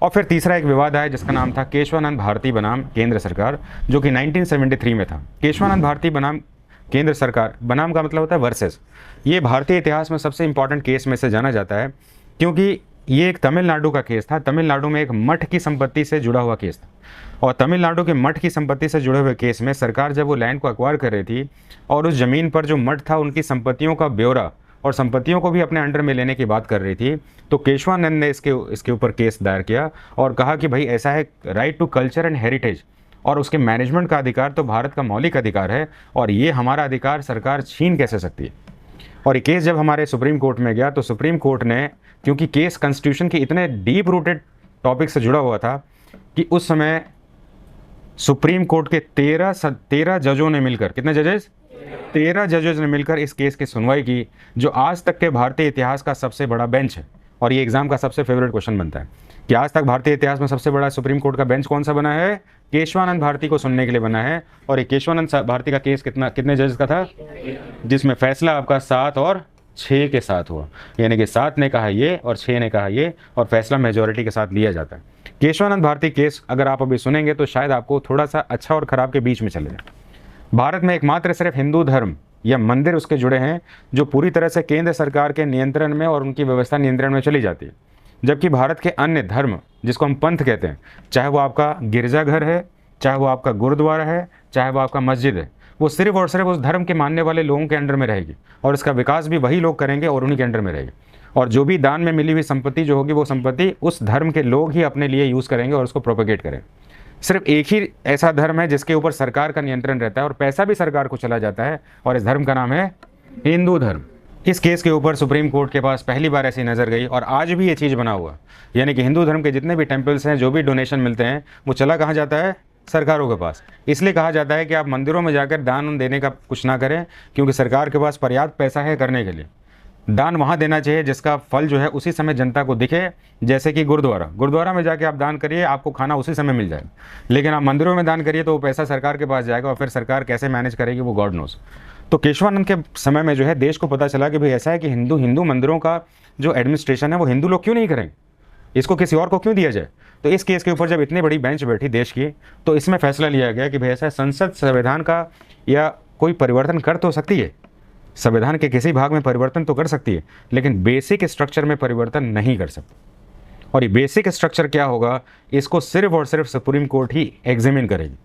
और फिर तीसरा एक विवाद आया जिसका नाम था केशवानंद भारती बनाम केंद्र सरकार, जो कि 1973 में था। केशवानंद भारती बनाम केंद्र सरकार, बनाम का मतलब होता है वर्सेस। ये भारतीय इतिहास में सबसे इंपॉर्टेंट केस में से जाना जाता है, क्योंकि ये एक तमिलनाडु का केस था। तमिलनाडु में एक मठ की संपत्ति से जुड़ा हुआ केस था, और तमिलनाडु के मठ की संपत्ति से जुड़े हुए केस में सरकार जब वो लैंड को एक्वायर कर रही थी और उस ज़मीन पर जो मठ था उनकी संपत्तियों का ब्यौरा और संपत्तियों को भी अपने अंडर में लेने की बात कर रही थी, तो केशवानंद ने इसके ऊपर केस दायर किया और कहा कि भाई ऐसा है, right to culture and heritage और उसके मैनेजमेंट का अधिकार तो भारत का मौलिक अधिकार है, और ये हमारा अधिकार सरकार छीन कैसे सकती है। और ये केस जब हमारे सुप्रीम कोर्ट में गया तो सुप्रीम कोर्ट ने, क्योंकि केस कॉन्स्टिट्यूशन के इतने डीप रूटेड टॉपिक से जुड़ा हुआ था कि उस समय सुप्रीम कोर्ट के 13 जजों ने मिलकर, कितने जजेस, 13 जजेस ने मिलकर इस केस की सुनवाई की, जो आज तक के भारतीय इतिहास का सबसे बड़ा बेंच है। और ये एग्जाम का सबसे फेवरेट क्वेश्चन बनता है कि आज तक भारतीय इतिहास में सबसे बड़ा सुप्रीम कोर्ट का बेंच कौन सा बना है? केशवानंद भारती को सुनने के लिए बना है। और ये केशवानंद भारती का केस कितने जजेस का था, जिसमें फैसला आपका 7 और 6 के साथ हुआ, यानी कि 7 ने कहा ये और 6 ने कहा ये, और फैसला मेजोरिटी के साथ लिया जाता है। केशवानंद भारती केस अगर आप अभी सुनेंगे तो शायद आपको थोड़ा सा अच्छा और ख़राब के बीच में चले जाए। भारत में एकमात्र सिर्फ हिंदू धर्म या मंदिर उसके जुड़े हैं जो पूरी तरह से केंद्र सरकार के नियंत्रण में और उनकी व्यवस्था नियंत्रण में चली जाती है, जबकि भारत के अन्य धर्म, जिसको हम पंथ कहते हैं, चाहे वो आपका गिरजाघर है, चाहे वो आपका गुरुद्वारा है, चाहे वो आपका मस्जिद है, वो सिर्फ और सिर्फ उस धर्म के मानने वाले लोगों के अंडर में रहेगी, और इसका विकास भी वही लोग करेंगे और उन्हीं के अंडर में रहेगी। और जो भी दान में मिली हुई संपत्ति जो होगी, वो संपत्ति उस धर्म के लोग ही अपने लिए यूज़ करेंगे और उसको प्रोपेगेट करेंगे। सिर्फ एक ही ऐसा धर्म है जिसके ऊपर सरकार का नियंत्रण रहता है और पैसा भी सरकार को चला जाता है, और इस धर्म का नाम है हिंदू धर्म। इस केस के ऊपर सुप्रीम कोर्ट के पास पहली बार ऐसी नज़र गई, और आज भी ये चीज़ बना हुआ, यानी कि हिंदू धर्म के जितने भी टेम्पल्स हैं, जो भी डोनेशन मिलते हैं, वो चला कहाँ जाता है? सरकारों के पास। इसलिए कहा जाता है कि आप मंदिरों में जाकर दान देने का कुछ ना करें, क्योंकि सरकार के पास पर्याप्त पैसा है करने के लिए। दान वहाँ देना चाहिए जिसका फल जो है उसी समय जनता को दिखे, जैसे कि गुरुद्वारा में जाके आप दान करिए, आपको खाना उसी समय मिल जाएगा। लेकिन आप मंदिरों में दान करिए तो वो पैसा सरकार के पास जाएगा, और फिर सरकार कैसे मैनेज करेगी वो गॉड नोस। तो केशवानंद के समय में जो है देश को पता चला कि भाई ऐसा है कि हिंदू मंदिरों का जो एडमिनिस्ट्रेशन है वो हिंदू लोग क्यों नहीं करेंगे, इसको किसी और को क्यों दिया जाए। तो इस केस के ऊपर जब इतनी बड़ी बेंच बैठी देश की, तो इसमें फैसला लिया गया कि भाई ऐसा संसद संविधान का या कोई परिवर्तन कर तो सकती है, संविधान के किसी भाग में परिवर्तन तो कर सकती है, लेकिन बेसिक स्ट्रक्चर में परिवर्तन नहीं कर सकती। और ये बेसिक स्ट्रक्चर क्या होगा, इसको सिर्फ और सिर्फ सुप्रीम कोर्ट ही एग्जामिन करेगी।